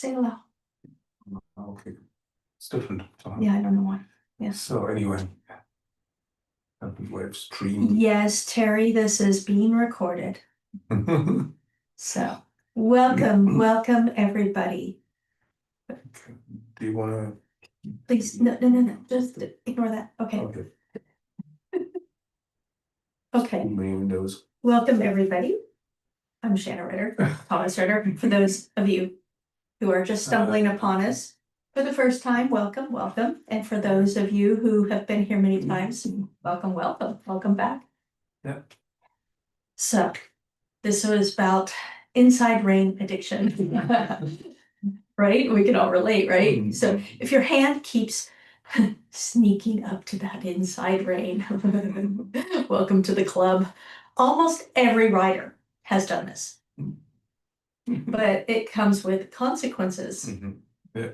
say hello. Okay, it's different. Yeah, I don't know why. Yeah. So anyway, web stream. Yes, Terry, this is being recorded. So welcome everybody. Okay. Do you want to? Please, no, just ignore that. Okay. Okay. Okay. Windows. Welcome everybody. I'm Shana Ritter, Thomas Ritter. For those of you who are just stumbling upon us for the first time, welcome. And for those of you who have been here many times, welcome back. Yeah. So this was about inside-rein addiction. Right? We can all relate, right? So if your hand keeps sneaking up to that inside rein, welcome to the club. Almost every rider has done this, but it comes with consequences. Yeah.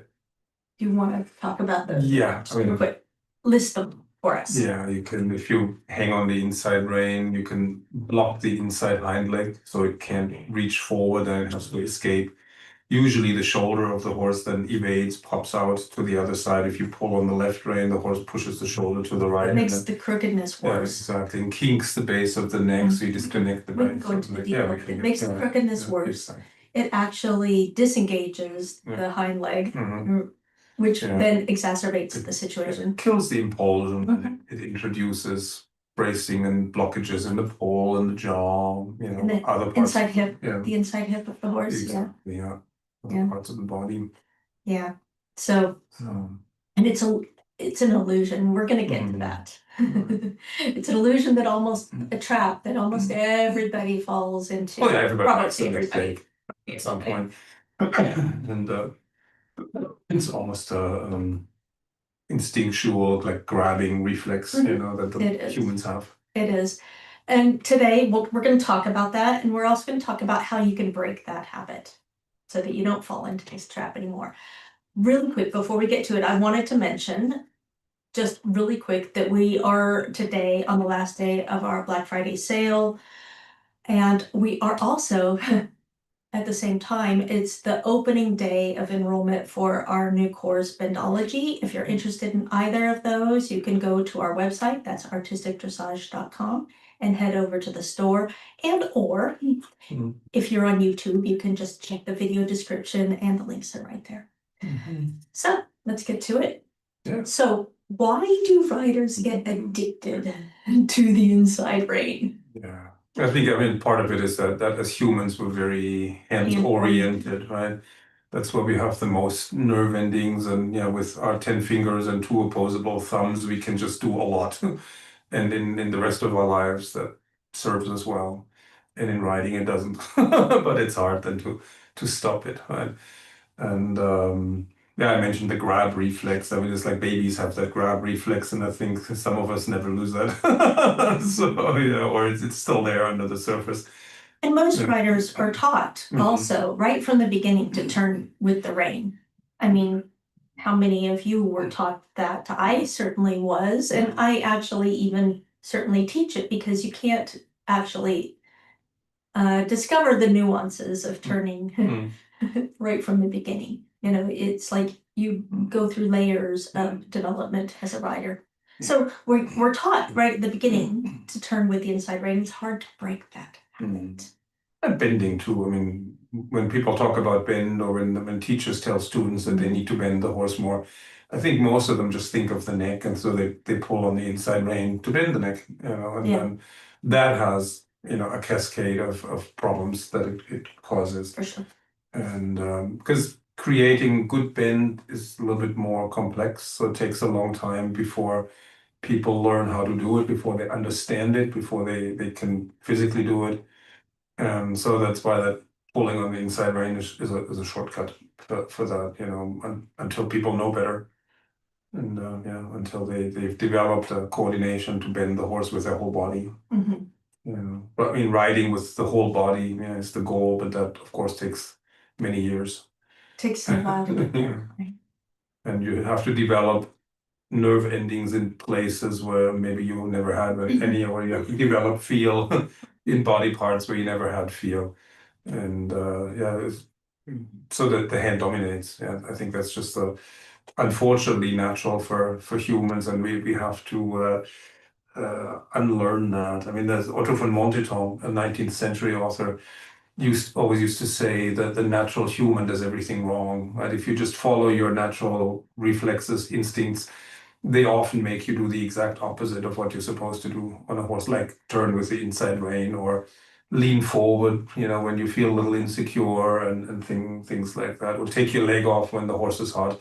Do you want to talk about those? Yeah. Real quick, list them for us. Yeah, you can, if you hang on the inside rein, you can block the inside hind leg so it can't reach forward and it has to escape. Usually the shoulder of the horse then evades, pops out to the other side. If you pull on the left rein, the horse pushes the shoulder to the right. It makes the crookedness worse. Yeah, exactly. And kinks the base of the neck, so you disconnect the rein. It makes the crookedness worse. Exactly. It actually disengages the hind leg, which then exacerbates the situation. It kills the impulsion. It introduces bracing and blockages in the paw and the jaw, and the other parts. Inside hip, the inside hip of the horse. Exactly, yeah. Parts of the body. Yeah. So and it's an illusion. We're gonna get to that. It's an illusion that almost a trap that almost everybody falls into. Oh yeah, everybody makes a mistake at some point. And it's almost instinctual, like grabbing reflex, that the humans have. It is. And today we're going to talk about that, and we're also going to talk about how you can break that habit so that you don't fall into this trap anymore. Really quick, before we get to it, I wanted to mention just really quick that we are today on the last day of our Black Friday sale, and we are also at the same time, it's the opening day of enrollment for our new course, Bendology. If you're interested in either of those, you can go to our website, that's artisticdressage.com, and head over to the store. Or if you're on YouTube, you can just check the video description and the links are right there. So let's get to it. Yeah. So why do riders get addicted to the inside rein? Yeah. I think, part of it is that as humans, we're very hand-oriented, right? That's where we have the most nerve endings, and with our 10 fingers and 2 opposable thumbs, we can just do a lot. And in the rest of our lives, that serves us well. And in riding, it doesn't. But it's hard then to stop it, right? And I mentioned the grab reflex. It's like babies have that grab reflex, and I think some of us never lose that. So, or it's still there under the surface. And most riders are taught also right from the beginning to turn with the rein. I mean, how many of you were taught that? I certainly was, and I actually even certainly teach it because you can't actually discover the nuances of turning right from the beginning. It's like you go through layers of development as a rider. So we're taught right at the beginning to turn with the inside rein. It's hard to break that habit. And bending too. When people talk about bend, or when teachers tell students that they need to bend the horse more, I think most of them just think of the neck, and so they pull on the inside rein to bend the neck. And that has a cascade of problems that it causes. For sure. And because creating good bend is a little bit more complex, so it takes a long time before people learn how to do it, before they understand it, before they can physically do it. And so that's why that pulling on the inside rein is a shortcut for that, until people know better. And until they've developed a coordination to bend the horse with their whole body. But riding with the whole body is the goal, but that of course takes many years. Takes a while to get there. And you have to develop nerve endings in places where maybe you never had any, or you have to develop feel in body parts where you never had feel. And so that the hand dominates. Yeah, I think that's just unfortunately natural for humans, and we have to unlearn that. I mean, there's Otto von Monteton, a 19th century author, always used to say that the natural human does everything wrong. Right? If you just follow your natural reflexes, instincts, they often make you do the exact opposite of what you're supposed to do on a horse, like turn with the inside rein or lean forward, when you feel a little insecure and things like that, or take your leg off when the horse is hot.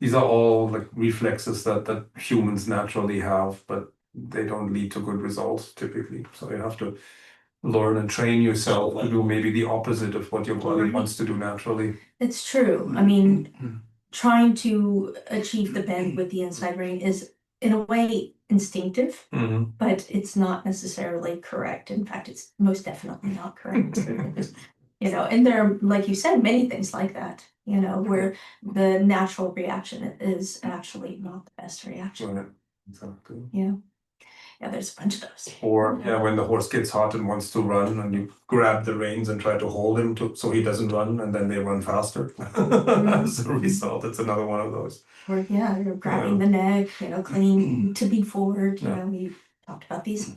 These are all like reflexes that humans naturally have, but they don't lead to good results typically. So you have to learn and train yourself to do maybe the opposite of what your body wants to do naturally. It's true. I mean, trying to achieve the bend with the inside rein is in a way instinctive, but it's not necessarily correct. In fact, it's most definitely not correct. And there are, like you said, many things like that, where the natural reaction is actually not the best reaction. Right. Exactly. Yeah, there's a bunch of those. Or when the horse gets hot and wants to run, and you grab the reins and try to hold him so he doesn't run, and then they run faster. As a result, it's another one of those. Or you're grabbing the neck, clinging to be forward. We talked about these.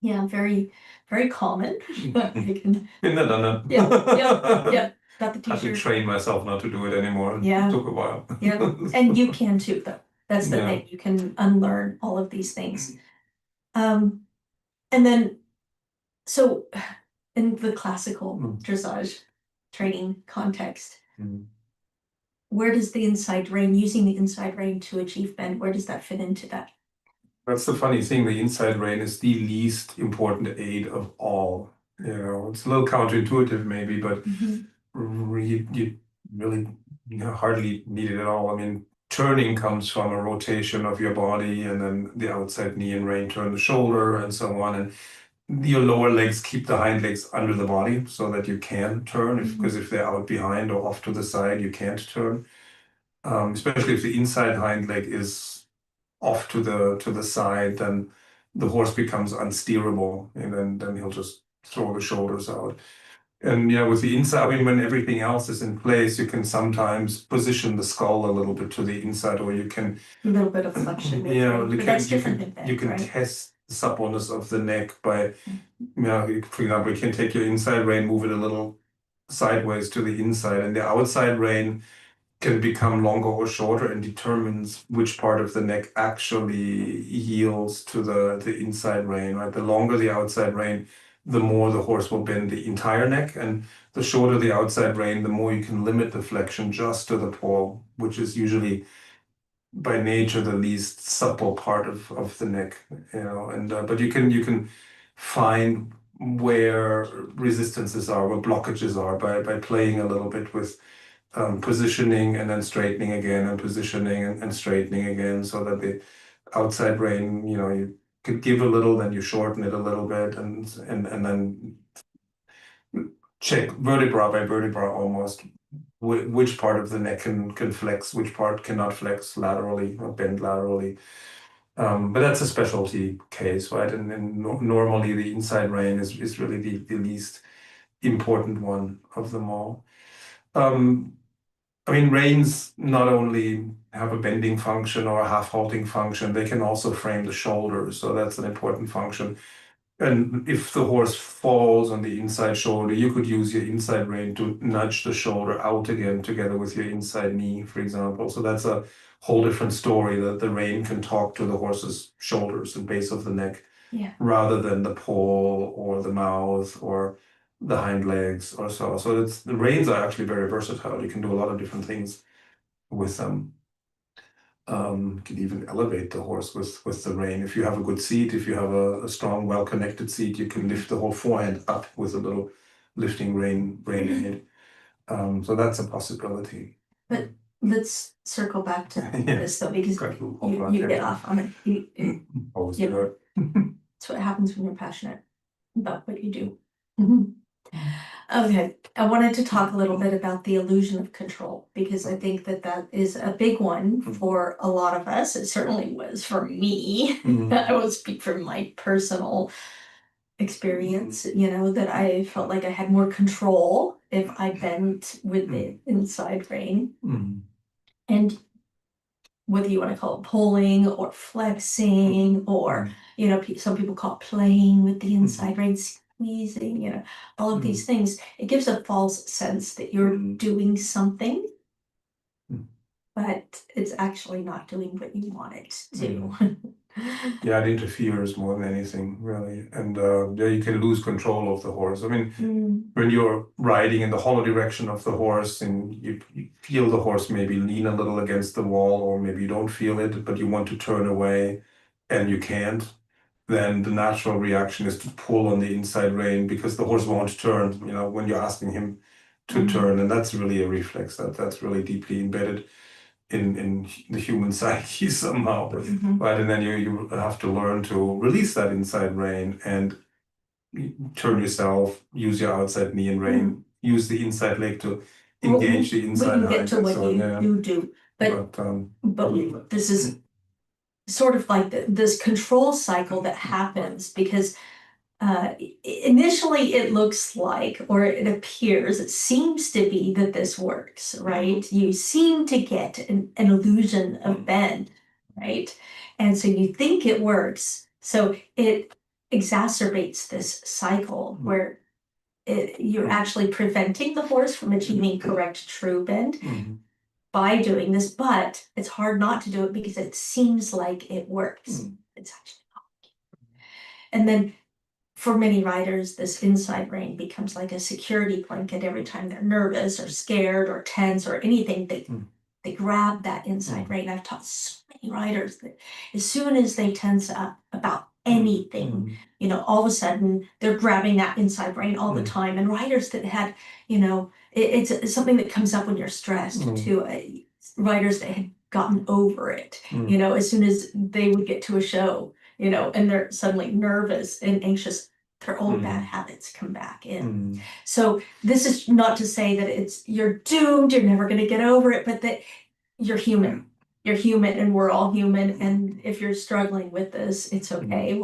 Yeah, very, very common. Been there, done that. Yeah. Got the I had to t-shirt. train myself not to do it anymore. Yeah. It took a while. And you can too, though. That's the thing. You can unlearn all of these things. And then, so in the classical dressage training context, where does the inside rein, using the inside rein to achieve bend, where does that fit into that? That's the funny thing. The inside rein is the least important aid of all. It's a little counterintuitive maybe, but you really hardly need it at all. I mean, turning comes from a rotation of your body, and then the outside knee and rein turn the shoulder and so on. And your lower legs keep the hind legs under the body so that you can turn, because if they're out behind or off to the side, you can't turn. Especially if the inside hind leg is off to the side, then the horse becomes unsteerable, and then he'll just throw the shoulders out. And with the inside, I mean, when everything else is in place, you can sometimes position the skull a little bit to the inside, or you can a little bit of flexion. You can test the suppleness of the neck by, for example, you can take your inside rein, move it a little sideways to the inside, and the outside rein can become longer or shorter and determines which part of the neck actually yields to the inside rein, right? The longer the outside rein, the more the horse will bend the entire neck, and the shorter the outside rein, the more you can limit the flexion just to the paw, which is usually by nature the least supple part of the neck, but you can find where resistances are, where blockages are by playing a little bit with positioning and then straightening again, and positioning and straightening again, so that the outside rein, you could give a little, then you shorten it a little bit, and then check vertebra by vertebra almost which part of the neck can flex, which part cannot flex laterally or bend laterally. But that's a specialty case, right? And normally the inside rein is really the least important one of them all. I mean, reins not only have a bending function or a half halting function, they can also frame the shoulders. So that's an important function. And if the horse falls on the inside shoulder, you could use your inside rein to nudge the shoulder out again together with your inside knee, for example. So that's a whole different story, that the rein can talk to the horse's shoulders and base of the neck, rather than the paw or the mouth or the hind legs or so. So the reins are actually very versatile. You can do a lot of different things with them. You can even elevate the horse with the rein. If you have a good seat, if you have a strong, well-connected seat, you can lift the whole forehand up with a little lifting rein head. So that's a possibility. But let's circle back to this though, because you get off on it. Always do it. That's what happens when you're passionate about what you do. Okay, I wanted to talk a little bit about the illusion of control, because I think that is a big one for a lot of us. It certainly was for me. I will speak from my personal experience, that I felt like I had more control if I bend with the inside rein, Mm. and whether you want to call it pulling or flexing, or, you know, some people call it playing with the inside rein, squeezing, you know, all of these things, it gives a false sense that you're doing something, but it's actually not doing what you want it to. Yeah, it interferes more than anything, really. And yeah, you can lose control of the horse. I mean, when you're riding in the hollow direction of the horse and you feel the horse maybe lean a little against the wall, or maybe you don't feel it, but you want to turn away and you can't, then the natural reaction is to pull on the inside rein because the horse won't turn, you know, when you're asking him to turn. And that's really a reflex that's really deeply embedded in the human psyche somehow, right? And then you have to learn to release that inside rein and turn yourself, use your outside knee and rein, use the inside leg to engage the inside we can get to what you do, but this is sort of like this control cycle that happens because initially it looks like, or it appears, it seems to be that this works, right? You seem to get an illusion of bend, right? And so you think it works. So it exacerbates this cycle where you're actually preventing the horse from achieving correct true bend by doing this, but it's hard not to do it because it seems like it works. It's actually not. And then for many riders, this inside rein becomes like a security blanket every time they're nervous or scared or tense or anything. They grab that inside rein. I've taught so many riders that as soon as they tense up about anything, you know, all of a sudden they're grabbing that inside rein all the time. And riders that had, you know, it's something that comes up when you're stressed too. Riders that had gotten over it, you know, as soon as they would get to a show, you know, and they're suddenly nervous and anxious, their old bad habits come back in. So this is not to say that you're doomed, you're never going to get over it, but that you're human. You're human and we're all human. And if you're struggling with this, it's okay.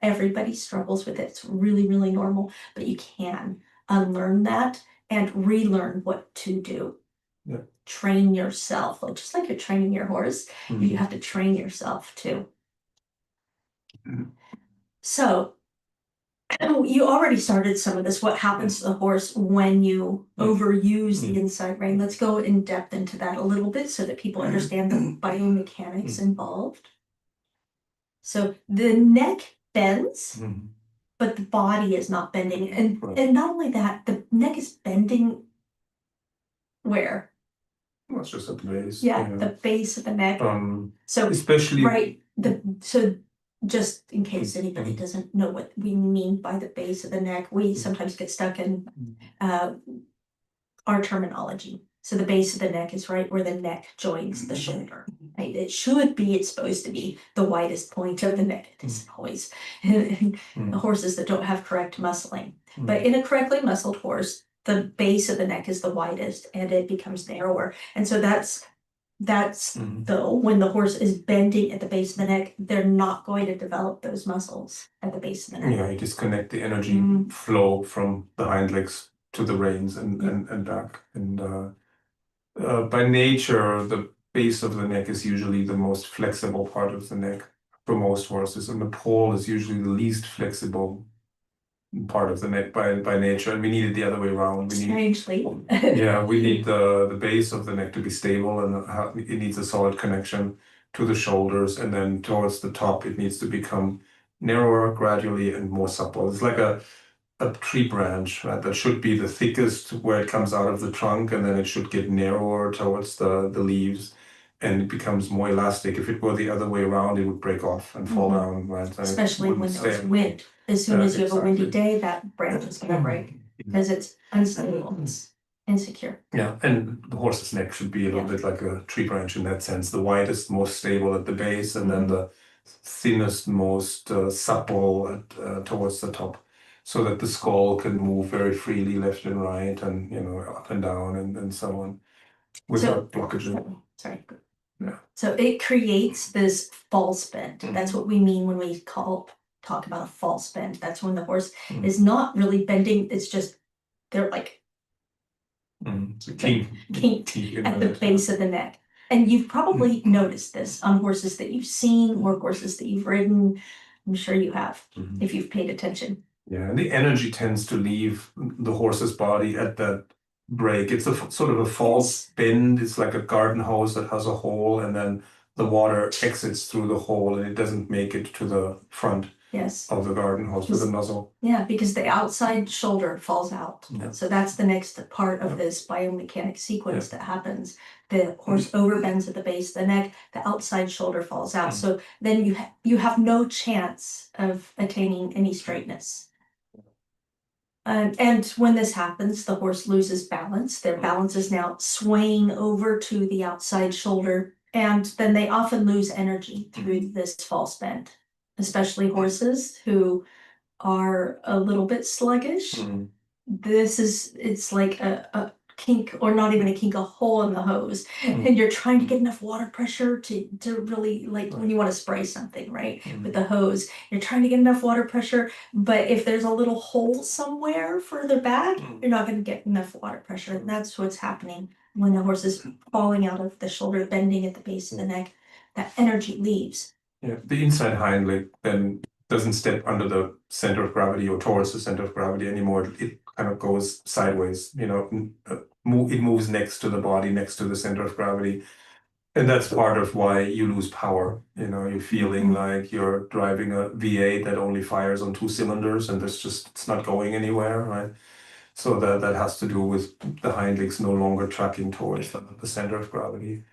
Everybody struggles with it. It's really, really normal, but you can unlearn that and relearn what to do. Yeah. Train yourself, just like you're training your horse, you have to train yourself too. So you already started some of this. What happens to the horse when you overuse the inside rein? Let's go in depth into that a little bit so that people understand the biomechanics involved. So the neck bends, but the body is not bending. And not only that, the neck is bending where? Well, it's just at the base. Yeah, the base of the neck. So especially right, so just in case anybody doesn't know what we mean by the base of the neck, we sometimes get stuck in our terminology. So the base of the neck is right where the neck joins the shoulder, right? It's supposed to be the widest point of the neck. It isn't always. The horses that don't have correct muscling. But in a correctly muscled horse, the base of the neck is the widest and it becomes narrower. And so that's though when the horse is bending at the base of the neck, they're not going to develop those muscles at the base of the neck. Yeah, you disconnect the energy flow from the hind legs to the reins and back. And by nature, the base of the neck is usually the most flexible part of the neck for most horses, and the pole is usually the least flexible part of the neck by nature, and we need it the other way around. Strangely. Yeah, we need the base of the neck to be stable, and it needs a solid connection to the shoulders, and then towards the top it needs to become narrower gradually and more supple. It's like a tree branch, right? That should be the thickest where it comes out of the trunk, and then it should get narrower towards the leaves, and it becomes more elastic. If it were the other way around, it would break off and fall down, right? So especially when there's wind. As soon as you have a windy day, that branch is going to break because it's unstable, it's insecure. Yeah, and the horse's neck should be a little bit like a tree branch in that sense. The widest, most stable at the base, and then the thinnest, most supple towards the top, so that the skull can move very freely left and right, and up and down and so on without blockage. Sorry. Yeah. So it creates this false bend. That's what we mean when we talk about a false bend. That's when the horse is not really bending. It's just they're like It's a kink in at the base of the neck. And you've probably noticed this on horses that you've seen or horses that you've ridden. I'm sure you have, if you've paid attention. Yeah, and the energy tends to leave the horse's body at that break. It's a sort of a false bend. It's like a garden hose that has a hole, and then the water exits through the hole, and it doesn't make it to the front of the garden hose with the nozzle. Yeah, because the outside shoulder falls out. Yeah. So that's the next part of this biomechanics sequence that happens. The horse overbends at the base of the neck, the outside shoulder falls out. So then you have no chance of attaining any straightness. And when this happens, the horse loses balance. Their balance is now swaying over to the outside shoulder, and then they often lose energy through this false bend, especially horses who are a little bit sluggish. It's like a kink, or not even a kink, a hole in the hose. And you're trying to get enough water pressure to really, like when you want to spray something, right? With the hose, you're trying to get enough water pressure, but if there's a little hole somewhere further back, you're not going to get enough water pressure. And that's what's happening when the horse is falling out of the shoulder, bending at the base of the neck. That energy leaves. Yeah, the inside hind leg then doesn't step under the center of gravity or towards the center of gravity anymore. It kind of goes sideways, it moves next to the body, next to the center of gravity. And that's part of why you lose power. You're feeling like you're driving a V8 that only fires on 2 cylinders, and it's not going anywhere, right? So that has to do with the hind legs no longer tracking towards the center of gravity.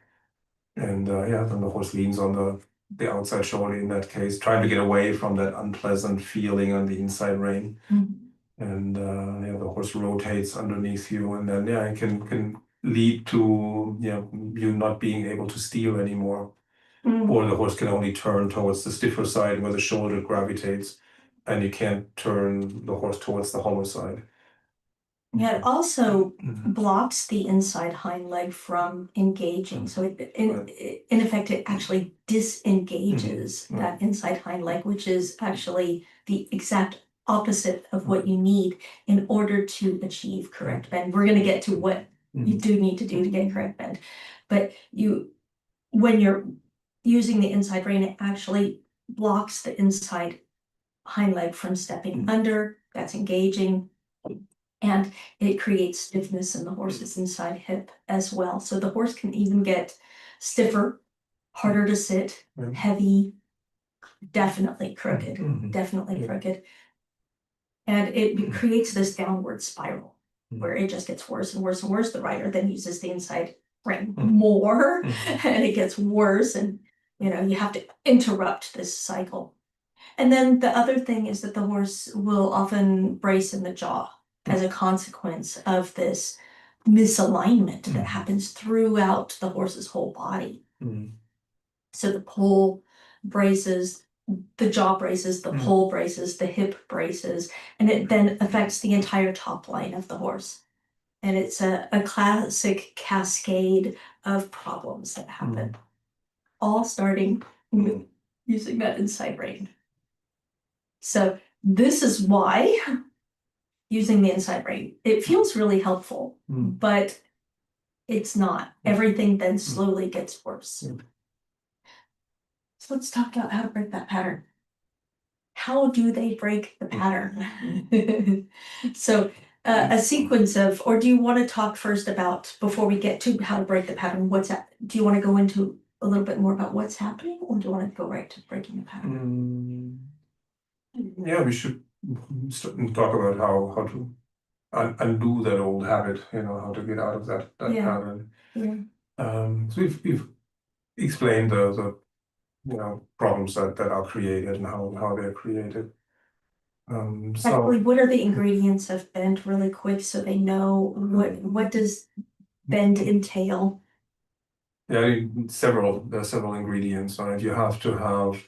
And then the horse leans on the outside shoulder in that case, trying to get away from that unpleasant feeling on the inside rein. And the horse rotates underneath you, and then it can lead to you not being able to steer anymore. Or the horse can only turn towards the stiffer side where the shoulder gravitates, and you can't turn the horse towards the hollow side. Yeah, it also blocks the inside hind leg from engaging. So in effect, it actually disengages that inside hind leg, which is actually the exact opposite of what you need in order to achieve correct bend. We're going to get to what you do need to do to get correct bend. But when you're using the inside rein, it actually blocks the inside hind leg from stepping under. That's engaging. And it creates stiffness in the horse's inside hip as well. So the horse can even get stiffer, harder to sit, heavy, definitely crooked, crooked. And it creates this downward spiral where it just gets worse and worse and worse. The rider then uses the inside rein more, and it gets worse. And, you have to interrupt this cycle. And then the other thing is that the horse will often brace in the jaw as a consequence of this misalignment that happens throughout the horse's whole body. So the poll braces, the jaw braces, the poll braces, the hip braces, and it then affects the entire top line of the horse. And it's a classic cascade of problems that happen, all starting with using that inside rein. So this is why using the inside rein, it feels really helpful, but it's not. Everything then slowly gets worse. So let's talk about how to break that pattern. How do they break the pattern? So a sequence of, or do you want to talk first about, before we get to how to break the pattern, do you want to go into a little bit more about what's happening, or do you want to go right to breaking the pattern? Yeah, we should talk about how to undo that old habit, how to get out of that pattern. So we've explained the problems that are created and how they're created. Actually, what are the ingredients of bend, really quick, so they know what does bend entail? Yeah, there are several ingredients, right? You have to have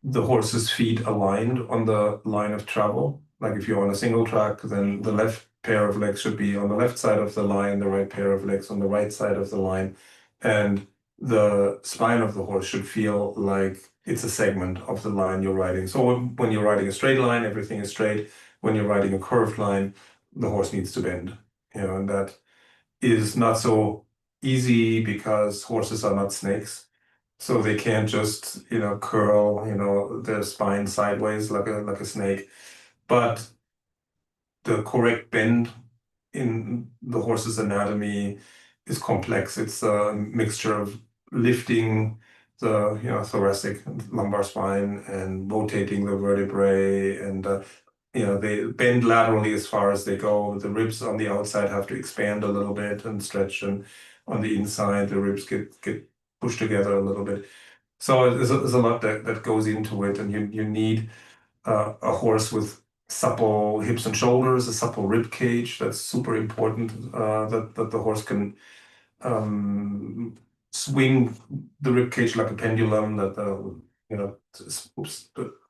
the horse's feet aligned on the line of travel. Like if you're on a single track, then the left pair of legs should be on the left side of the line, the right pair of legs on the right side of the line. And the spine of the horse should feel like it's a segment of the line you're riding. So when you're riding a straight line, everything is straight. When you're riding a curved line, the horse needs to bend, and that is not so easy because horses are not snakes. So they can't just, curl, their spine sideways like a snake. But the correct bend in the horse's anatomy is complex. It's a mixture of lifting the, thoracic and lumbar spine and rotating the vertebrae, and they bend laterally as far as they go. The ribs on the outside have to expand a little bit and stretch, and on the inside the ribs get pushed together a little bit. So there's a lot that goes into it, and you need a horse with supple hips and shoulders, a supple rib cage. That's super important, that the horse can swing the rib cage like a pendulum, that the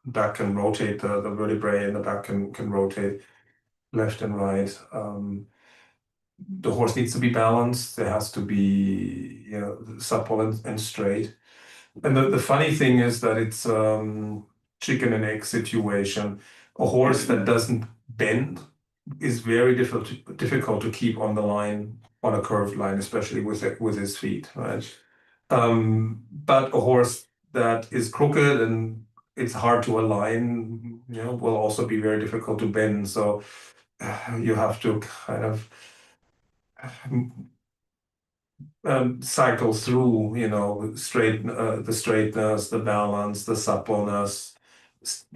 back can rotate, the vertebrae in the back can rotate left and right. The horse needs to be balanced. There has to be, supple and straight. And the funny thing is that it's chicken and egg situation. A horse that doesn't bend is very difficult to keep on the line, on a curved line, especially with his feet, right? But a horse that is crooked and it's hard to align, will also be very difficult to bend. So you have to kind of cycle through, the straightness, the balance, the suppleness.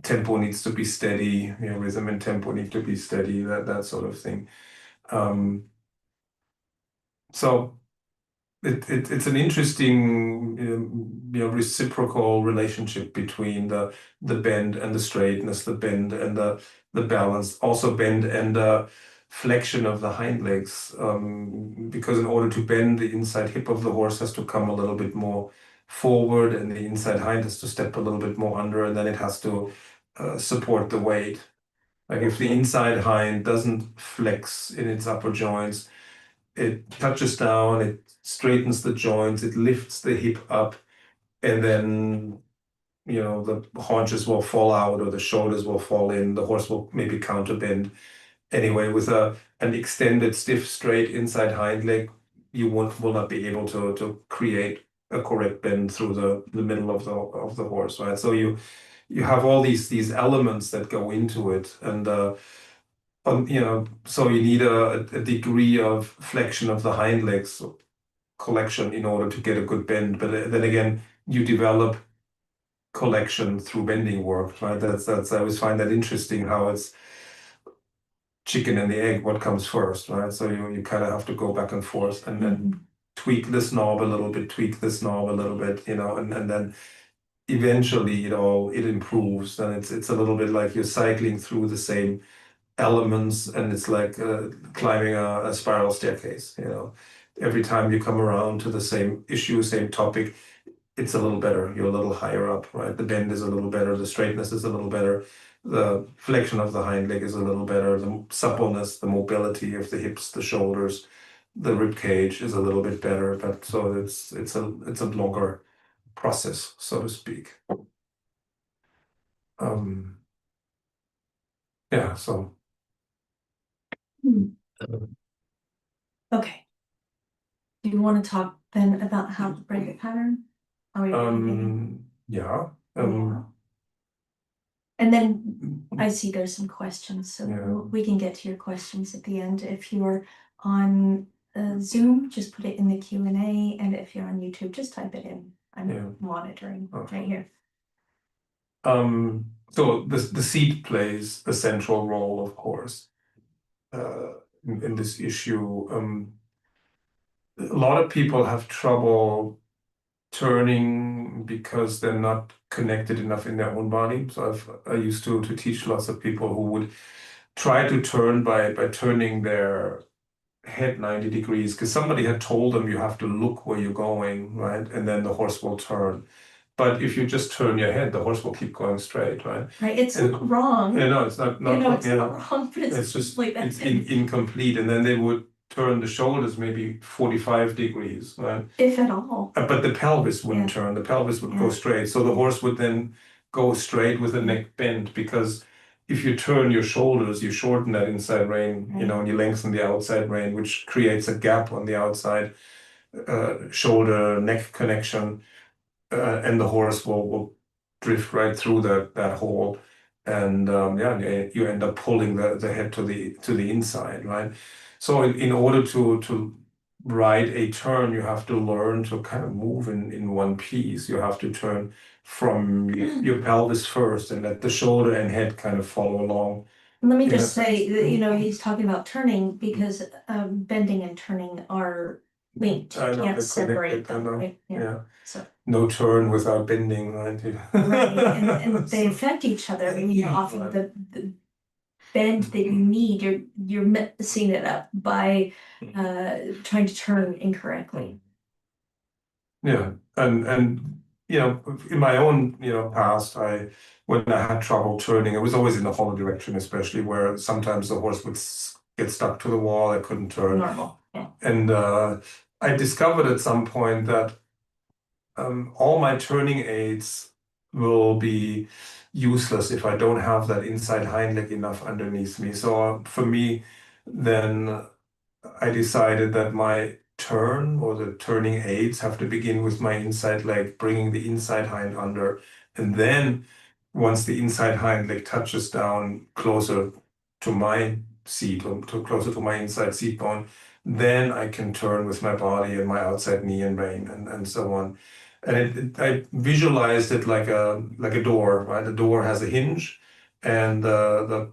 Tempo needs to be steady, rhythm and tempo need to be steady, that sort of thing. So it's an interesting, reciprocal relationship between the bend and the straightness, the bend and the balance, also bend and flexion of the hind legs, because in order to bend, the inside hip of the horse has to come a little bit more forward, and the inside hind has to step a little bit more under, and then it has to support the weight. Like if the inside hind doesn't flex in its upper joints, it touches down, it straightens the joints, it lifts the hip up, and then the haunches will fall out or the shoulders will fall in. The horse will maybe counterbend. Anyway, with an extended, stiff, straight inside hind leg, you will not be able to create a correct bend through the middle of the horse, right? So you have all these elements that go into it, and so you need a degree of flexion of the hind legs collection in order to get a good bend. But then again, you develop collection through bending work, right? That's I always find that interesting, how it's chicken and the egg, what comes first, right? So you kind of have to go back and forth and then tweak this knob a little bit, tweak this knob a little bit, and then eventually it improves. And it's a little bit like you're cycling through the same elements, and it's like climbing a spiral staircase. Every time you come around to the same issue, same topic, it's a little better. You're a little higher up, right? The bend is a little better, the straightness is a little better, the flexion of the hind leg is a little better, the suppleness, the mobility of the hips, the shoulders, the rib cage is a little bit better. But so it's a longer process, so to speak. Yeah, so. Okay. Do you want to talk then about how to break a pattern? Yeah. Yeah. And then I see there's some questions, so Yeah. we can get to your questions at the end. If you're on Zoom, just put it in the Q&A, and if you're on YouTube, just type it in. I'm monitoring right here. So the seat plays a central role, of course, in this issue. A lot of people have trouble turning because they're not connected enough in their own body. So I used to teach lots of people who would try to turn by turning their head 90 degrees, because somebody had told them you have to look where you're going, right? And then the horse will turn. But if you just turn your head, the horse will keep going straight, right? Right, it's not wrong. No, it's not it's not wrong, but it's just like that. it's incomplete. And then they would turn the shoulders maybe 45 degrees, right? If at all. But the pelvis wouldn't turn. The pelvis would go straight. So the horse would then go straight with the neck bent, because if you turn your shoulders, you shorten that inside rein, you know, and you lengthen the outside rein, which creates a gap on the outside shoulder neck connection, and the horse will drift right through that hole, and you end up pulling the head to the inside, right? So in order to ride a turn, you have to learn to kind of move in one piece. You have to turn from your pelvis first and let the shoulder and head kind of follow along. Let me just say that, you know, he's talking about turning because bending and turning are linked. You can't separate them, right? Yeah. So no turn without bending, right? right, and they affect each other. I mean, often the bend that you need, you're messing it up by trying to turn incorrectly. Yeah, and you know, in my own past, when I had trouble turning, it was always in the hollow direction, especially where sometimes the horse would get stuck to the wall. I couldn't turn. Normal. Yeah. And I discovered at some point that all my turning aids will be useless if I don't have that inside hind leg enough underneath me. So for me, then I decided that my turn or the turning aids have to begin with my inside leg, bringing the inside hind under. And then once the inside hind leg touches down closer to my seat or closer to my inside seat bone, then I can turn with my body and my outside knee and rein and so on. And I visualized it like a door, right? The door has a hinge, and the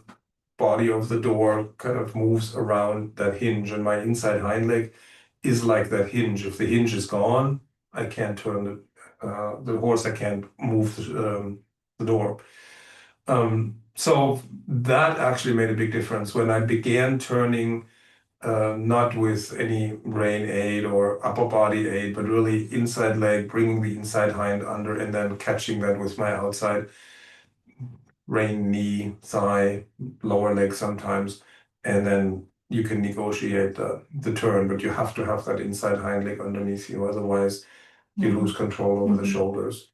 body of the door kind of moves around that hinge, and my inside hind leg is like that hinge. If the hinge is gone, I can't turn the horse. I can't move the door. So that actually made a big difference when I began turning. Not with any rein aid or upper body aid, but really inside leg, bringing the inside hind under and then catching that with my outside rein, knee, thigh, lower leg sometimes. And then you can negotiate the turn, but you have to have that inside hind leg underneath you. Otherwise, you lose control over the shoulders.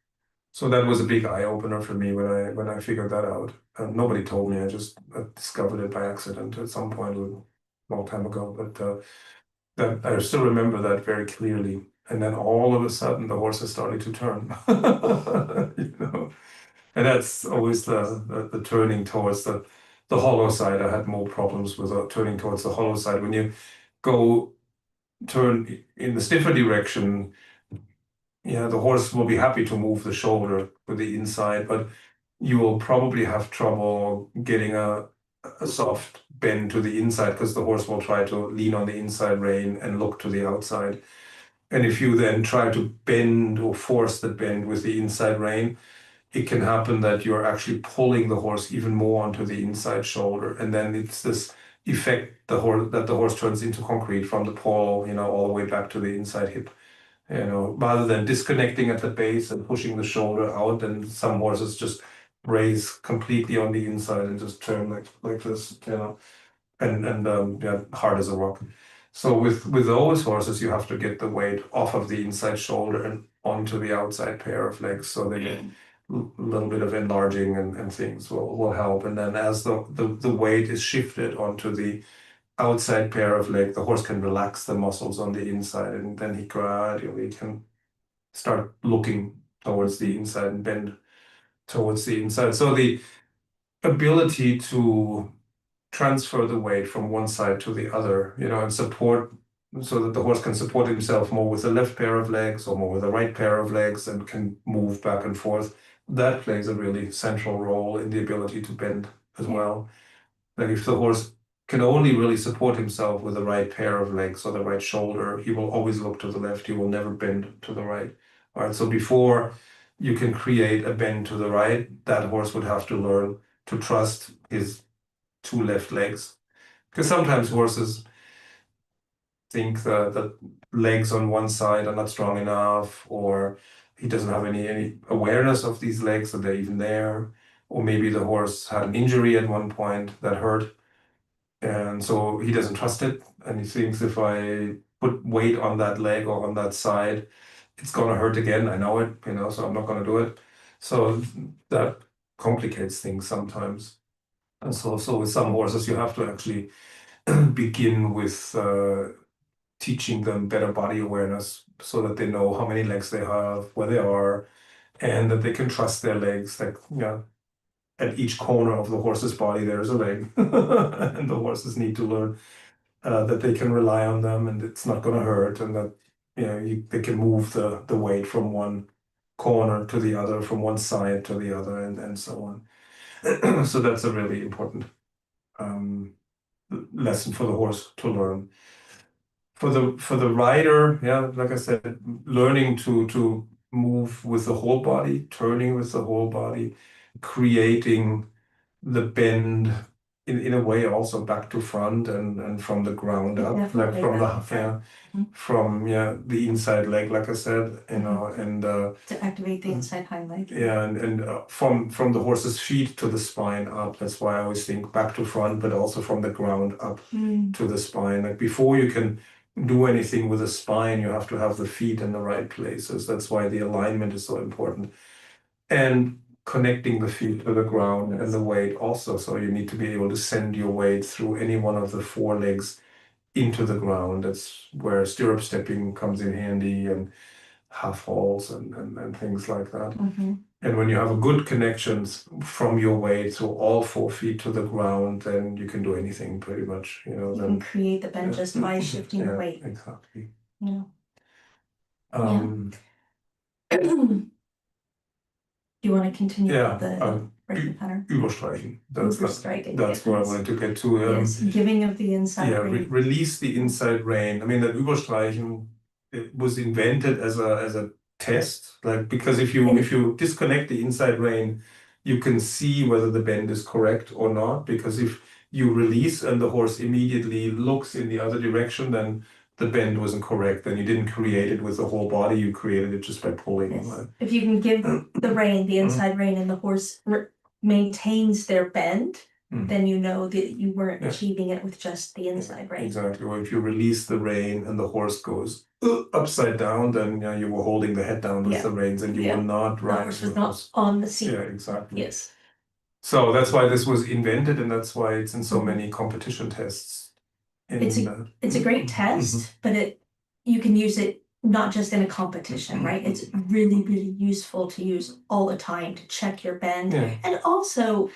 So that was a big eye opener for me when I figured that out. Nobody told me. I just discovered it by accident at some point a long time ago. But that I still remember that very clearly. And then all of a sudden, the horses started to turn. You know, and that's always the turning towards the hollow side. I had more problems with turning towards the hollow side. When you go turn in the stiffer direction, yeah, the horse will be happy to move the shoulder to the inside, but you will probably have trouble getting a soft bend to the inside because the horse will try to lean on the inside rein and look to the outside. And if you then try to bend or force the bend with the inside rein, it can happen that you're actually pulling the horse even more onto the inside shoulder. And then it's this effect that the horse turns into concrete from the paw, all the way back to the inside hip. Rather than disconnecting at the base and pushing the shoulder out, and some horses just raise completely on the inside and just turn like this, and hard as a rock. So with those horses, you have to get the weight off of the inside shoulder and onto the outside pair of legs, so they get a little bit of enlarging and things will help. And then as the weight is shifted onto the outside pair of leg, the horse can relax the muscles on the inside, and then he gradually can start looking towards the inside and bend towards the inside. So the ability to transfer the weight from one side to the other, and support, so that the horse can support himself more with the left pair of legs or more with the right pair of legs and can move back and forth. That plays a really central role in the ability to bend as well. Like if the horse can only really support himself with the right pair of legs or the right shoulder, he will always look to the left. He will never bend to the right. All right. So before you can create a bend to the right, that horse would have to learn to trust his two left legs. Because sometimes horses think that the legs on one side are not strong enough, or he doesn't have any awareness of these legs, that they're even there. Or maybe the horse had an injury at one point that hurt, and so he doesn't trust it, and he thinks if I put weight on that leg or on that side, it's gonna hurt again. I know it, so I'm not gonna do it. So that complicates things sometimes. And so with some horses, you have to actually begin with teaching them better body awareness so that they know how many legs they have, where they are, and that they can trust their legs. Like, at each corner of the horse's body, there's a leg, and the horses need to learn that they can rely on them, and it's not going to hurt, and that they can move the weight from one corner to the other, from one side to the other, and so on. So that's a really important lesson for the horse to learn. For the rider, like I said, learning to move with the whole body, turning with the whole body, creating the bend in a way also back to front and from the ground up, like from the inside leg, like I said, and to activate the inside hind leg. and from the horse's feet to the spine up. That's why I always think back to front, but also from the ground up to the spine. Like before you can do anything with the spine, you have to have the feet in the right places. That's why the alignment is so important. And connecting the feet to the ground and the weight also. So you need to be able to send your weight through any one of the four legs into the ground. That's where stirrup stepping comes in handy, and half halls and things like that. And when you have a good connection from your weight through all 4 feet to the ground, then you can do anything pretty much. You can create the bend just by shifting the weight. Exactly. Do you want to continue with the breaking pattern? Überstreichen. Überstreichen. That's what I wanted to get to. Yes, giving of the inside rein. Release the inside rein. I mean, that Überstreichen, it was invented as a test, like, because if you disconnect the inside rein, you can see whether the bend is correct or not. Because if you release and the horse immediately looks in the other direction, then the bend wasn't correct. Then you didn't create it with the whole body, you created it just by pulling. Yes. If you can give the rein, the inside rein, and the horse maintains their bend, then you know that you weren't achieving it with just the inside rein. Exactly. Or if you release the rein and the horse goes upside down, then you were holding the head down with the reins, and you were not riding. The horse was not on the seat. Yeah, exactly. Yes. So that's why this was invented, and that's why it's in so many competition tests. It's a great test, but you can use it not just in a competition, right? It's really, really useful to use all the time to check your bend. And also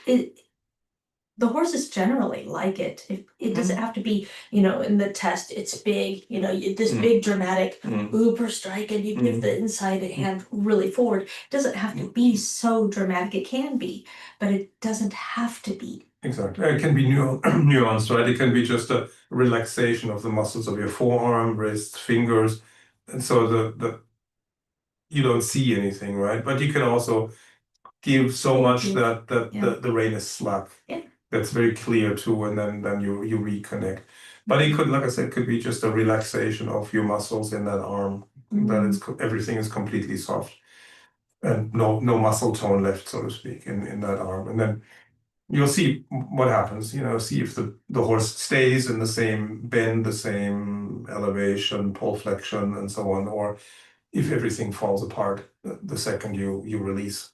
the horses generally like it. It doesn't have to be, in the test, it's big, this big dramatic Überstrike, and you give the inside hand really forward. It doesn't have to be so dramatic. It can be, but it doesn't have to be. Exactly. It can be nuanced, right? It can be just a relaxation of the muscles of your forearm, wrists, fingers. And so you don't see anything, right? But you can also give so much that the rein is slack. That's very clear too, and then you reconnect. But it could, like I said, could be just a relaxation of your muscles in that arm. That everything is completely soft, and no muscle tone left, so to speak, in that arm. And then you'll see what happens. See if the horse stays in the same bend, the same elevation, pull flexion, and so on, or if everything falls apart the second you release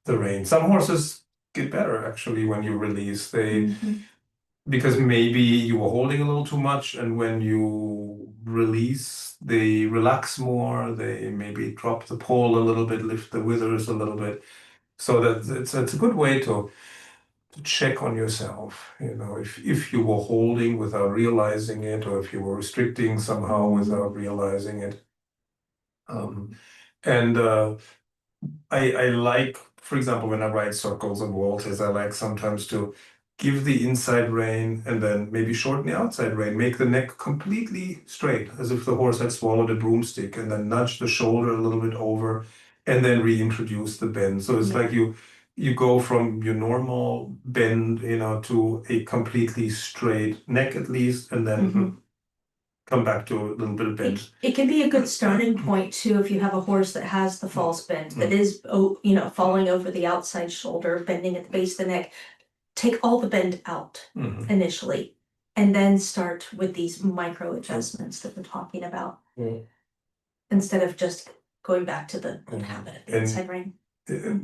the rein. Some horses get better actually when you release. Because maybe you were holding a little too much, and when you release, they relax more. They maybe drop the pull a little bit, lift the withers a little bit. So that it's a good way to check on yourself. If you were holding without realizing it, or if you were restricting somehow without realizing it. I like, for example, when I ride circles and waltzes, I like sometimes to give the inside rein and then maybe shorten the outside rein, make the neck completely straight, as if the horse had swallowed a broomstick, and then nudge the shoulder a little bit over, and then reintroduce the bend. So it's like you go from your normal bend, to a completely straight neck at least, and then come back to a little bit of bend. It can be a good starting point too if you have a horse that has the false bend, that is, falling over the outside shoulder, bending at the base of the neck. Take all the bend out initially, and then start with these micro adjustments that we're talking about, instead of just going back to the habit of the inside rein.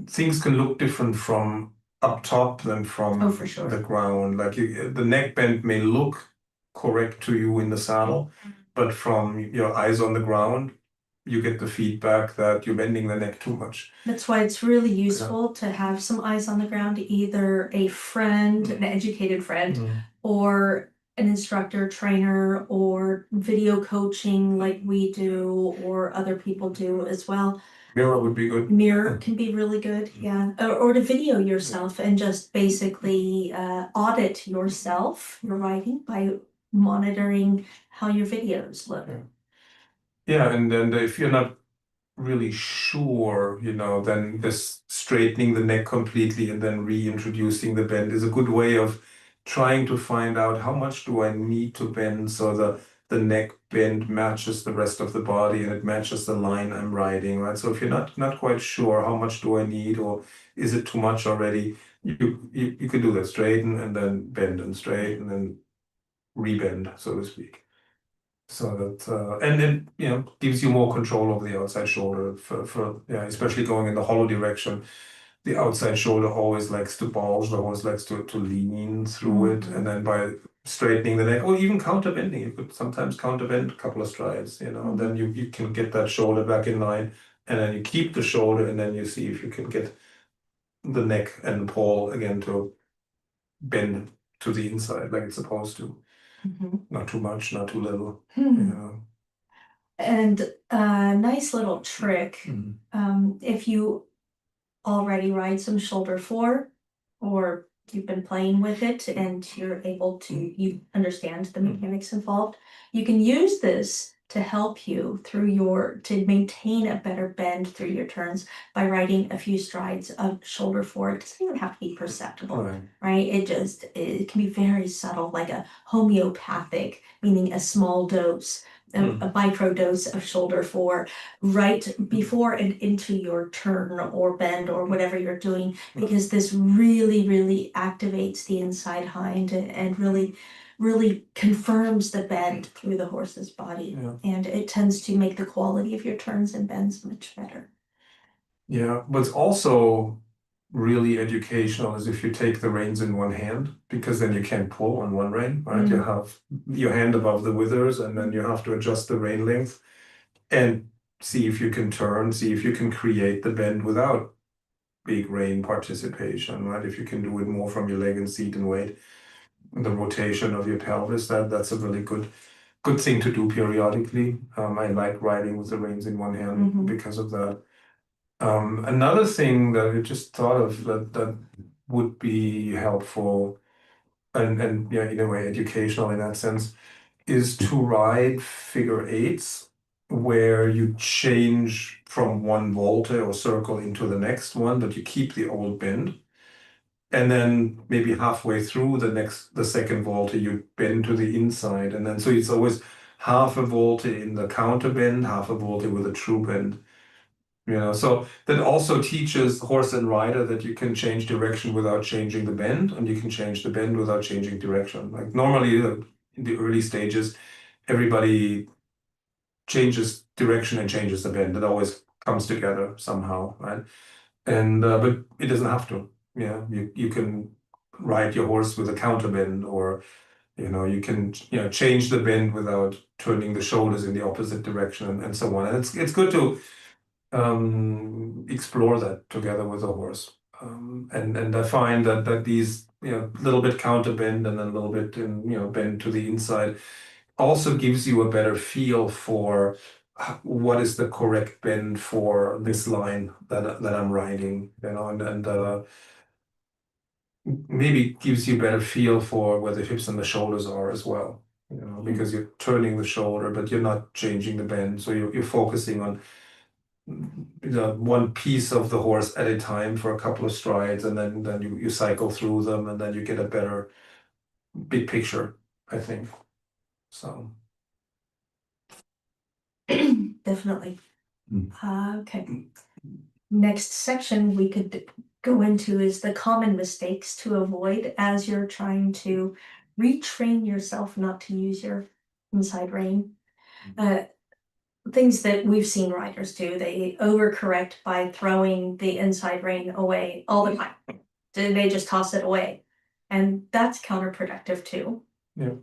Things can look different from up top than from for sure. the ground. Like the neck bend may look correct to you in the saddle, but from your eyes on the ground, you get the feedback that you're bending the neck too much. That's why it's really useful to have some eyes on the ground, either a friend, an educated friend, or an instructor, trainer, or video coaching like we do, or other people do as well. Mirror would be good. Mirror can be really good, yeah. Or to video yourself and just basically audit yourself, your writing, by monitoring how your videos look. Yeah, and then if you're not really sure, then this straightening the neck completely and then reintroducing the bend is a good way of trying to find out how much do I need to bend so the neck bend matches the rest of the body and it matches the line I'm writing, right? So if you're not quite sure how much do I need or is it too much already, you could do that, straighten and then bend and straighten and rebend, so to speak. So that and then gives you more control over the outside shoulder for especially going in the hollow direction. The outside shoulder always likes to bulge, always likes to lean through it, and then by straightening the neck or even counter bending, you could sometimes counter bend a couple of strides, and then you can get that shoulder back in line, and then you keep the shoulder, and then you see if you can get the neck and the paw again to bend to the inside like it's supposed to. Not too much, not too little. And a nice little trick, if you already ride some shoulder 4 or you've been playing with it and you understand the mechanics involved, you can use this to help you to maintain a better bend through your turns by riding a few strides of shoulder 4. It doesn't even have to be perceptible, right? It can be very subtle, like a homeopathic, meaning a small dose, a micro dose of shoulder 4 right before and into your turn or bend or whatever you're doing, because this really, really activates the inside hind and really confirms the bend through the horse's body. And it tends to make the quality of your turns and bends much better. Yeah, what's also really educational is if you take the reins in one hand, because then you can't pull on one rein, right? You have your hand above the withers and then you have to adjust the rein length and see if you can turn, see if you can create the bend without big rein participation, right? If you can do it more from your leg and seat and weight, the rotation of your pelvis, that's a really good thing to do periodically. I like riding with the reins in one hand because of that. Another thing that I just thought of that would be helpful and in a way educational in that sense is to ride figure eights where you change from one volte or circle into the next one, but you keep the old bend. And then maybe halfway through the second volte, you bend to the inside. And then so it's always half a volte in the counter bend, half a volte with a true bend. So that also teaches horse and rider that you can change direction without changing the bend, and you can change the bend without changing direction. Like normally in the early stages, everybody changes direction and changes the bend. It always comes together somehow, right? And but it doesn't have to. You can ride your horse with a counter bend, or you can change the bend without turning the shoulders in the opposite direction and so on. And it's good to explore that together with a horse. And I find that these little bit counter bend and then a little bit in bend to the inside also gives you a better feel for what is the correct bend for this line that I'm riding, and maybe gives you a better feel for where the hips and the shoulders are as well. Because you're turning the shoulder, but you're not changing the bend, so you're focusing on one piece of the horse at a time for a couple of strides, and then you cycle through them, and then you get a better big picture, I think. So definitely. Okay. Next section we could go into is the common mistakes to avoid as you're trying to retrain yourself not to use your inside rein. Things that we've seen riders do, they overcorrect by throwing the inside rein away all the time. They just toss it away. And that's counterproductive too. Yeah.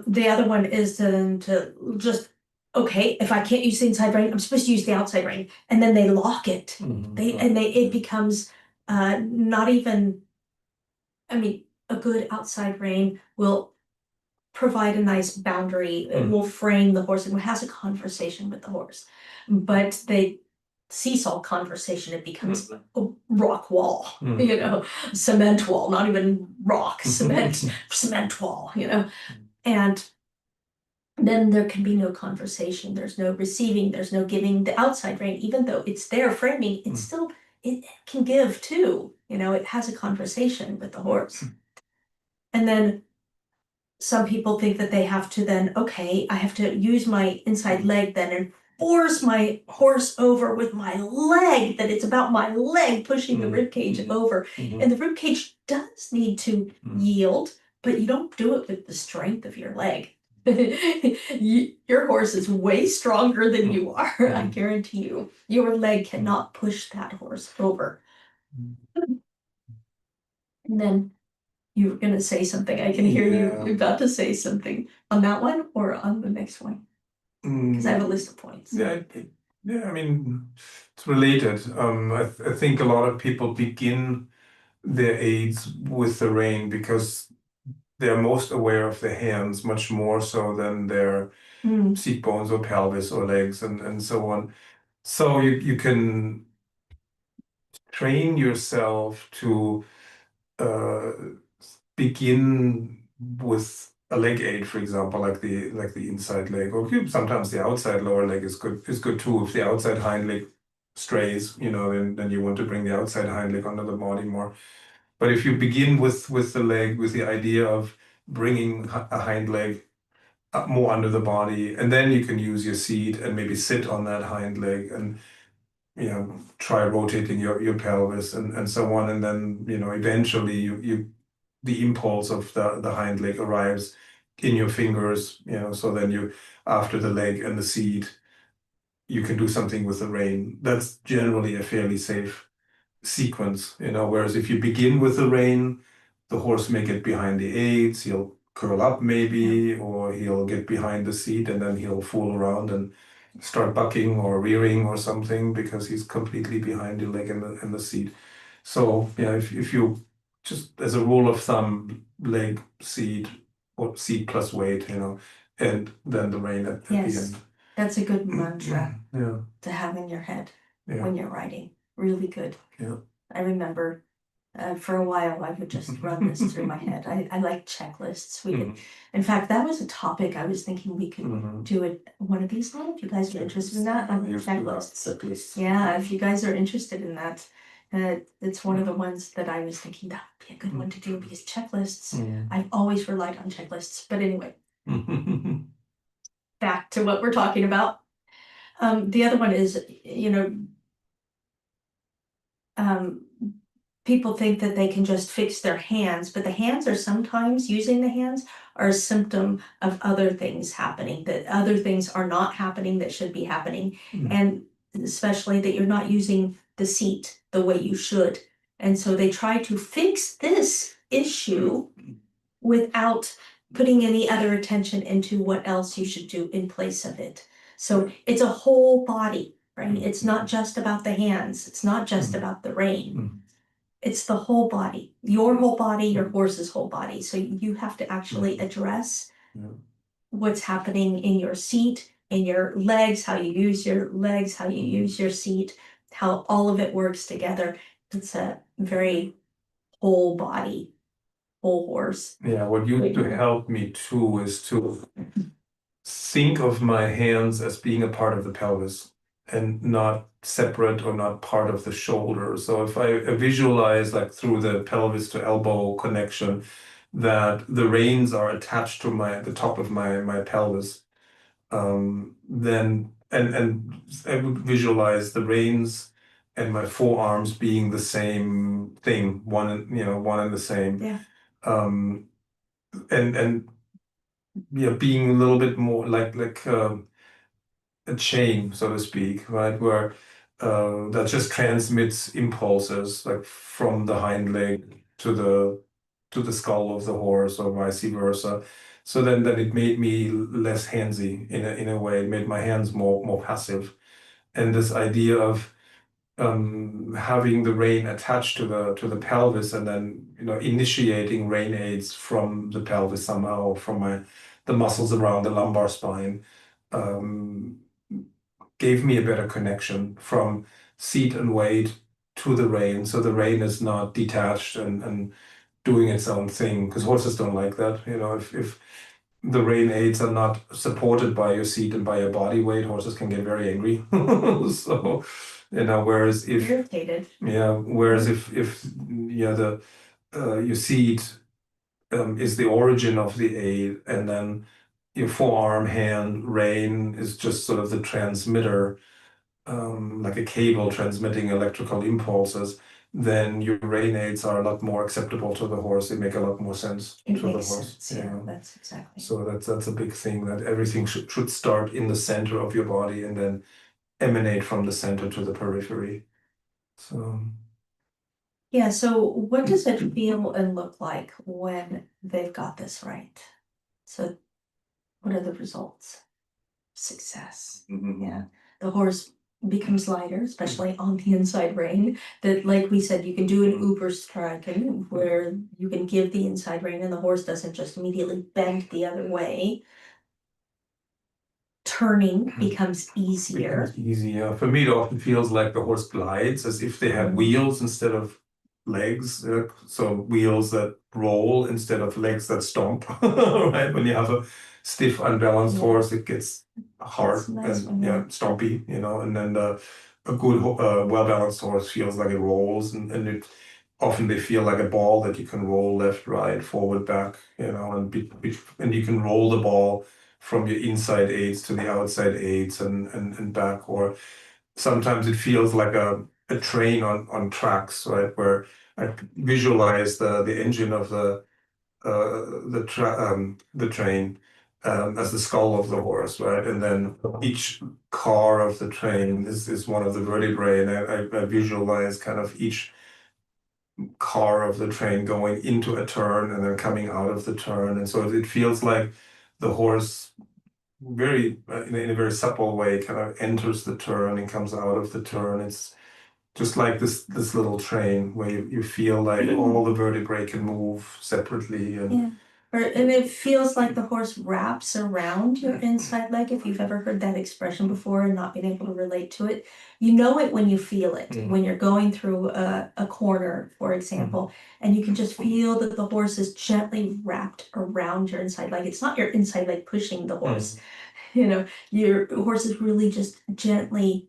The other one is to just, okay, if I can't use the inside rein, I'm supposed to use the outside rein, and then they lock it. It becomes not even, I mean, a good outside rein will provide a nice boundary. It will frame the horse and has a conversation with the horse. But they seesaw conversation, it becomes a rock wall, cement wall, not even rock, cement wall, and then there can be no conversation, there's no receiving, there's no giving. The outside rein, even though it's there framing, it's still, it can give too, it has a conversation with the horse. And then some people think that they have to then, okay, I have to use my inside leg then and force my horse over with my leg, that it's about my leg pushing the rib cage over. And the rib cage does need to yield, but you don't do it with the strength of your leg. Your horse is way stronger than you are, I guarantee you. Your leg cannot push that horse over. And then you're gonna say something. I can hear you. You're about to say something on that one or on the next one. Because I have a list of points. Yeah, I mean, it's related. I think a lot of people begin their aids with the rein because they're most aware of their hands, much more so than their seat bones or pelvis or legs and so on. So you can train yourself to begin with a leg aid, for example, like the inside leg, or sometimes the outside lower leg is good too. If the outside hind leg strays, then you want to bring the outside hind leg under the body more. But if you begin with the leg, with the idea of bringing a hind leg up more under the body, and then you can use your seat and maybe sit on that hind leg and try rotating your pelvis and so on, and then eventually you the impulse of the hind leg arrives in your fingers, so then you, after the leg and the seat, you can do something with the rein. That's generally a fairly safe sequence, whereas if you begin with the rein, the horse may get behind the aids, he'll curl up maybe, or he'll get behind the seat and then he'll fool around and start bucking or rearing or something because he's completely behind the leg and the seat. So if you just as a rule of thumb, leg, seat, or seat plus weight, and then the rein at the end. That's a good mantra Yeah. to have in your head when you're riding. Really good. Yeah. I remember for a while I would just run this through my head. I like checklists. We could, in fact, that was a topic I was thinking we could do it one of these nights. If you guys are interested in that, on checklists. Yeah, if you guys are interested in that, it's one of the ones that I was thinking that would be a good one to do, because checklists, I've always relied on checklists. But anyway, back to what we're talking about. The other one is, people think that they can just fix their hands, but the hands are sometimes, using the hands are a symptom of other things happening, that other things are not happening that should be happening. And especially that you're not using the seat the way you should. And so they try to fix this issue without putting any other attention into what else you should do in place of it. So it's a whole body, right? It's not just about the hands. It's not just about the rein. It's the whole body, your whole body, your horse's whole body. So you have to actually address what's happening in your seat, in your legs, how you use your legs, how you use your seat, how all of it works together. It's a very whole body, whole horse. Yeah, what used to help me too is to think of my hands as being a part of the pelvis and not separate or not part of the shoulder. So if I visualize, like through the pelvis to elbow connection, that the reins are attached to the top of my pelvis, then and I would visualize the reins and my forearms being the same thing, one and the same. Yeah. And being a little bit more like a chain, so to speak, right? Where that just transmits impulses like from the hind leg to the skull of the horse or vice versa. So then it made me less handsy in a way. It made my hands more passive. And this idea of having the rein attached to the pelvis and then initiating rein aids from the pelvis somehow, from the muscles around the lumbar spine, um, gave me a better connection from seat and weight to the rein. So the rein is not detached and doing its own thing, because horses don't like that. If the rein aids are not supported by your seat and by your body weight, horses can get very angry. So, whereas if Irritated. if the your seat is the origin of the aid, and then your forearm, hand, rein is just sort of the transmitter, like a cable transmitting electrical impulses, then your rein aids are a lot more acceptable to the horse. They make a lot more sense It to the makes horse. sense. Yeah, that's exactly. So that's a big thing, that everything should start in the center of your body and then emanate from the center to the periphery. So Yeah, so what does it feel and look like when they've got this right? So what are the results? Success. Yeah. The horse becomes lighter, especially on the inside rein. That, like we said, you can do an overstriking where you can give the inside rein and the horse doesn't just immediately bend the other way. Turning becomes easier. For me, it often feels like the horse glides as if they had wheels instead of legs. So wheels that roll instead of legs that stomp. Right? When you have a stiff, unbalanced horse, it gets hard nice and stompy. And then a good, well-balanced horse feels like it rolls, and it often they feel like a ball that you can roll left, right, forward, back. And you can roll the ball from your inside aids to the outside aids and back. Or sometimes it feels like a train on tracks, right? Where I visualize the engine of the train as the skull of the horse, right? And then each car of the train is one of the vertebrae, and I visualize kind of each car of the train going into a turn and then coming out of the turn. And so it feels like the horse very in a very supple way kind of enters the turn and comes out of the turn. It's just like this little train where you feel like all the vertebrae can move separately. And it feels like the horse wraps around your inside leg. If you've ever heard that expression before and not been able to relate to it, you know it when you feel it. When you're going through a corner, for example, and you can just feel that the horse is gently wrapped around your inside leg. It's not your inside leg pushing the horse. Your horse is really just gently,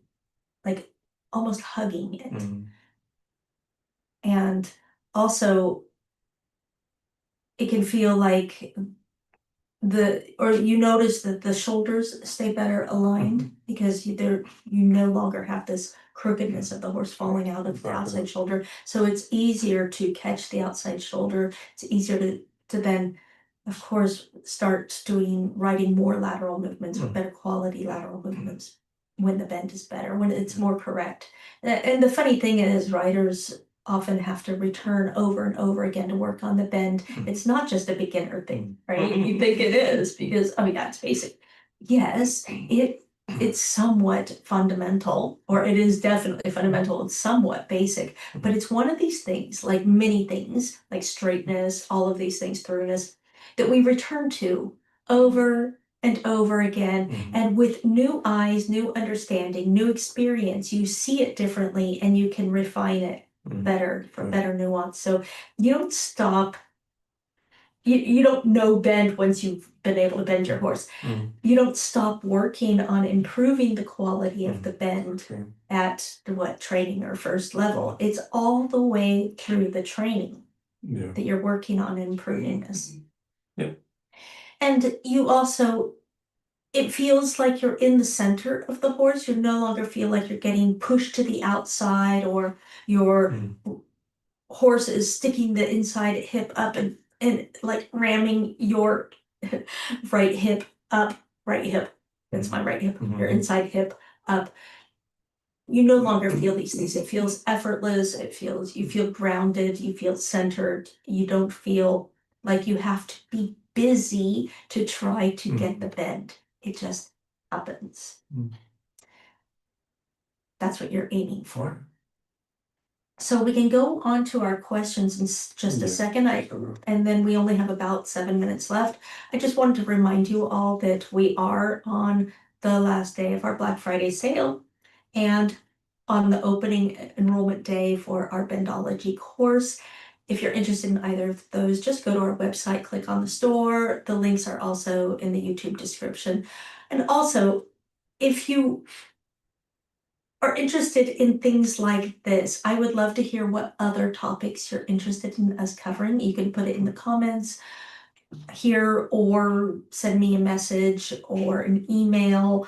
like almost hugging it. And also, it can feel like you notice that the shoulders stay better aligned because you no longer have this crookedness of the horse falling out of the outside shoulder. So it's easier to catch the outside shoulder. It's easier to then, of course, start riding more lateral movements or better quality lateral movements when the bend is better, when it's more correct. And the funny thing is, riders often have to return over and over again to work on the bend. It's not just a beginner thing, right? You think it is because, it's basic. Yes, it's somewhat fundamental, or it is definitely fundamental. It's somewhat basic, but it's one of these things, like many things, like straightness, all of these things, thoroughness, that we return to over and over again. And with new eyes, new understanding, new experience, you see it differently and you can refine it better for better nuance. So you don't stop. You don't know bend once you've been able to bend your horse. You don't stop working on improving the quality of the bend at the training or first level. It's all the way through the training that you're working on improving this. And you also, it feels like you're in the center of the horse. You no longer feel like you're getting pushed to the outside, or your horse is sticking the inside hip up and like ramming your right hip up, right hip. That's my right hip, your inside hip up. you no longer feel these things. It feels effortless. You feel grounded. You feel centered. You don't feel like you have to be busy to try to get the bend. It just happens. That's what you're aiming for. So we can go on to our questions in just a second. And then we only have about 7 minutes left. I just wanted to remind you all that we are on the last day of our Black Friday sale and on the opening enrollment day for our Bendology course. If you're interested in either of those, just go to our website, click on the store. The links are also in the YouTube description. And also, if you are interested in things like this, I would love to hear what other topics you're interested in us covering. You can put it in the comments here or send me a message or an email,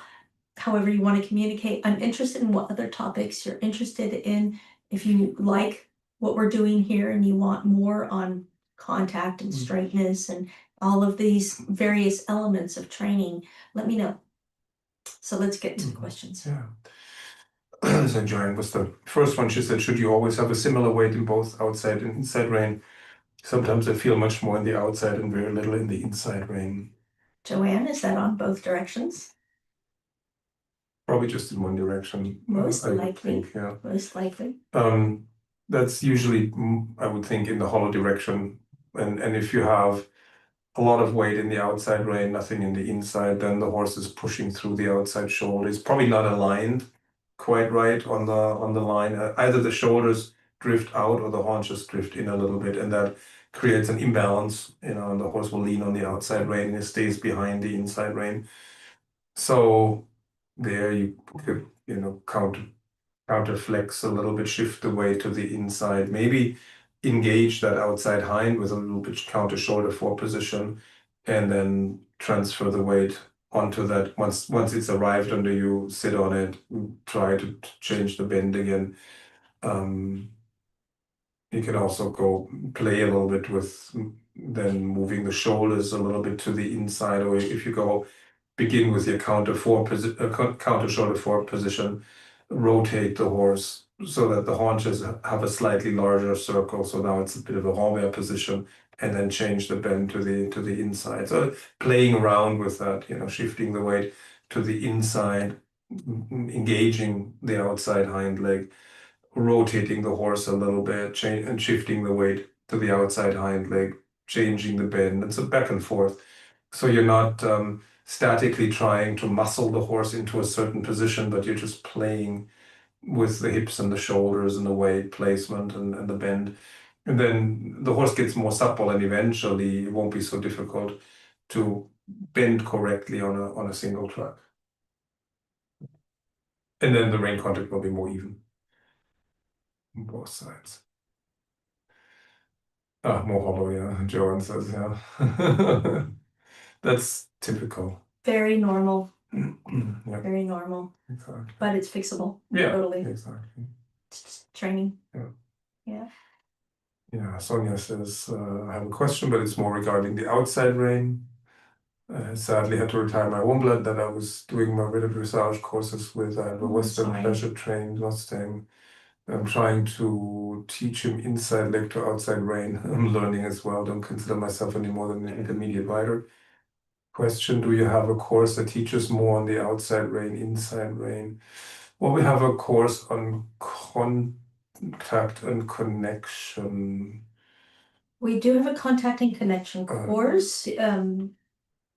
however you want to communicate. I'm interested in what other topics you're interested in. If you like what we're doing here and you want more on contact and straightness and all of these various elements of training, let me know. So let's get to the questions. Yeah. So Joanne was the first one. She said, should you always have a similar weight in both outside and inside rein? Sometimes I feel much more in the outside and very little in the inside rein. Joanne, is that on both directions? Probably just in one direction. Most I would likely. think, yeah. Most likely. That's usually, I would think, in the hollow direction. And if you have a lot of weight in the outside rein, nothing in the inside, then the horse is pushing through the outside shoulder. It's probably not aligned quite right on the line. Either the shoulders drift out or the haunches drift in a little bit, and that creates an imbalance, and the horse will lean on the outside rein and it stays behind the inside rein. So there you could, counter flex a little bit, shift the weight to the inside, maybe engage that outside hind with a little bit counter shoulder fore position, and then transfer the weight onto that. Once it's arrived under you, sit on it, try to change the bend again. You can also go play a little bit with then moving the shoulders a little bit to the inside, or if you go begin with your counter shoulder fore position, rotate the horse so that the haunches have a slightly larger circle. So now it's a bit of a renvers position, and then change the bend to the inside. So playing around with that, shifting the weight to the inside, engaging the outside hind leg, rotating the horse a little bit, and shifting the weight to the outside hind leg, changing the bend. It's a back and forth. So you're not statically trying to muscle the horse into a certain position, but you're just playing with the hips and the shoulders and the weight placement and the bend. And then the horse gets more supple, and eventually it won't be so difficult to bend correctly on a single track. And then the rein contact will be more even on both sides. More hollow, yeah, Joanne says, yeah. That's typical. Very normal. Yeah, Very normal. exactly. But it's fixable. Yeah, Totally. exactly. It's just training. Yeah. Yeah. Yeah, Sonia says, I have a question, but it's more regarding the outside rein. I sadly had to retire my warm blood that I was doing my rid of dressage courses with. I have a Western pleasure trained Mustang. I'm trying to teach him inside leg to outside rein. I'm learning as well. Don't consider myself any more than an intermediate rider. Question, do you have a course that teaches more on the outside rein, inside rein? Well, we have a course on contact and connection. We do have a contact and connection course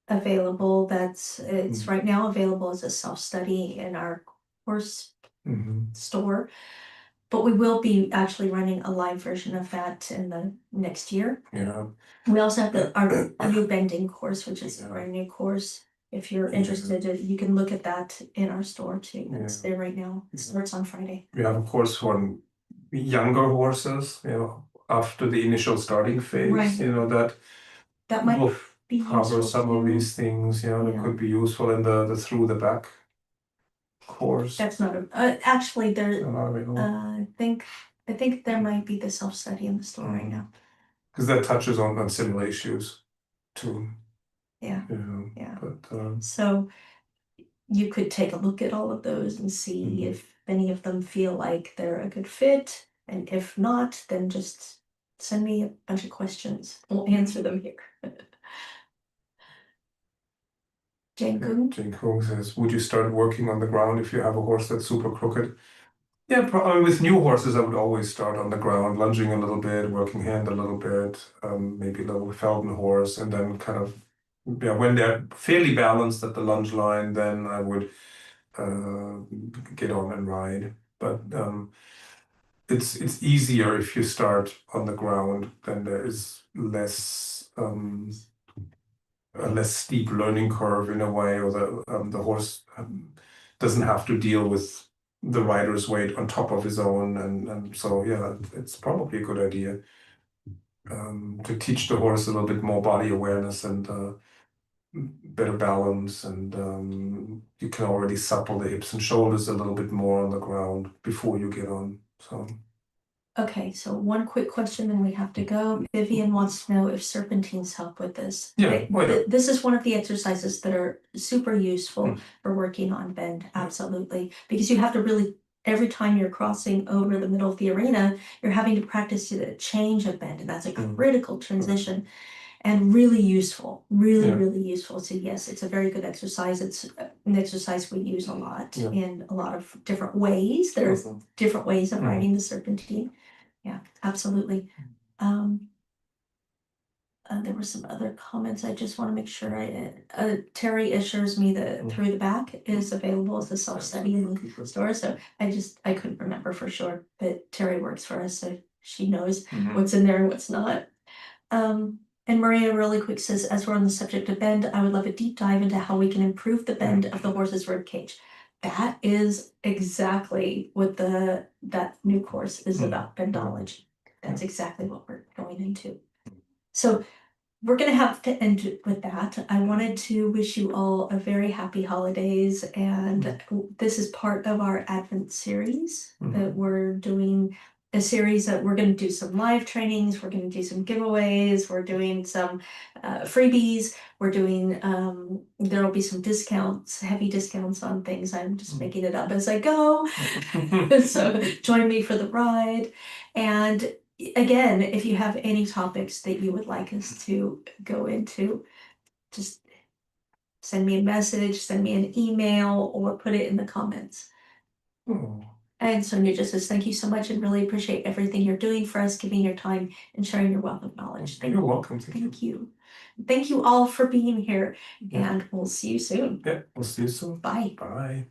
available. It's right now available as a self-study in our course store. But we will be actually running a live version of that in the next year. Yeah. We also have our new bending course, which is a brand new course. If you're interested, you can look at that in our store too. It's there right now. It starts on Friday. We have a course for younger horses, after the initial starting phase, Right. That might will be cover useful some of these things, that could be useful in the through the back course. That's not actually there. Not available. I think there might be the self-study in the store right now. Because that touches on similar issues too. Yeah. Yeah. But So you could take a look at all of those and see if any of them feel like they're a good fit. And if not, then just send me a bunch of questions. We'll answer them here. Jane Kung? Jane Kung says, would you start working on the ground if you have a horse that's super crooked? Yeah, probably with new horses, I would always start on the ground, lunging a little bit, working hand a little bit, maybe a little Felden horse, and then kind of, yeah, when they're fairly balanced at the lunge line, then I would get on and ride. But it's easier if you start on the ground, then there is less a less steep learning curve in a way, or the horse doesn't have to deal with the rider's weight on top of his own, and so yeah, it's probably a good idea to teach the horse a little bit more body awareness and better balance, and you can already supple the hips and shoulders a little bit more on the ground before you get on. So. Okay, so one quick question, then we have to go. Vivian wants to know if serpentines help with this. Yeah, This is one of the exercises that are super useful for working on bend, absolutely. Because you have to really, every time you're crossing over the middle of the arena, you're having to practice the change of bend, and that's a critical transition. And really useful, really useful. So yes, it's a very good exercise. It's an exercise we use a lot in a lot of different ways. There's different ways of riding the serpentine. Yeah, absolutely. There were some other comments. I just want to make sure Terry assures me that Through the Back is available as a self-study in the store. So I couldn't remember for sure, but Terry works for us, so she knows what's in there and what's not. And Maria really quick says, as we're on the subject of bend, I would love a deep dive into how we can improve the bend of the horse's rib cage. That is exactly what that new course is about, bendology. That's exactly what we're going into. So we're going to have to end it with that. I wanted to wish you all a very happy holidays, and this is part of our Advent series that we're doing. A series that we're going to do some live trainings, we're going to do some giveaways, we're doing some freebies, we're doing, there will be some discounts, heavy discounts on things. I'm just making it up as I go. So join me for the ride. And again, if you have any topics that you would like us to go into, just send me a message, send me an email, or put it in the comments. And Sonia just says, thank you so much and really appreciate everything you're doing for us, giving your time and sharing your wealth of knowledge. You're welcome. Thank you. Thank you all for being here, and we'll see you soon. Yeah, we'll see you soon. Bye. Bye.